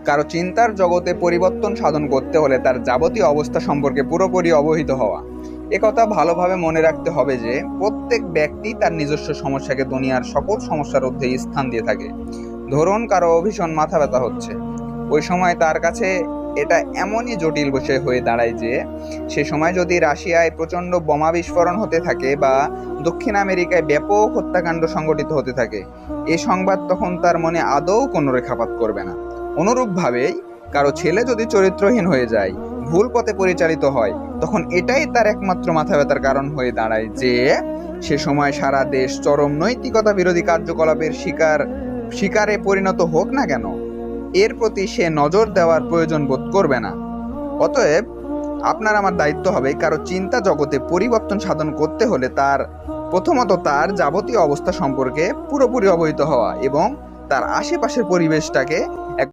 কারো চিন্তার জগতে পরিবর্তন সাধন করতে হলে তার যাবতীয় অবস্থা সম্পর্কে পুরোপুরি অবহিত হওয়া। একথা ভালোভাবে মনে রাখতে হবে যে প্রত্যেক ব্যক্তি তার নিজস্ব সমস্যাকে দুনিয়ার সকল সমস্যার ঊর্ধ্বে স্থান দিয়ে থাকে। ধরুন কারো ভীষণ মাথা ব্যথা হচ্ছে, ওই সময় তার কাছে এটা এমনই জটিল বিষয় হয়ে দাঁড়ায় যে সে সময় যদি রাশিয়ায় প্রচণ্ড বোমা বিস্ফোরণ হতে থাকে বা দক্ষিণ আমেরিকায় ব্যাপক হত্যাকাণ্ড সংঘটিত হতে থাকে, এই সংবাদ তখন তার মনে আদৌ কোনো রেখাপাত করবে না। অনুরূপভাবেই কারো ছেলে যদি চরিত্রহীন হয়ে যায়, ভুল পথে পরিচালিত হয়, তখন এটাই তার একমাত্র মাথা ব্যথার কারণ হয়ে দাঁড়ায় যে সে সময় সারা দেশ চরম নৈতিকতা বিরোধী কার্যকলাপের শিকারে পরিণত হোক না কেন, এর প্রতি সে নজর দেওয়ার প্রয়োজন বোধ করবে না। অতএব আপনার আমার দায়িত্ব হবে কারো চিন্তা জগতে পরিবর্তন সাধন করতে হলে প্রথমত তার যাবতীয় অবস্থা সম্পর্কে পুরোপুরি অবহিত হওয়া এবং তার আশেপাশের পরিবেশটাকে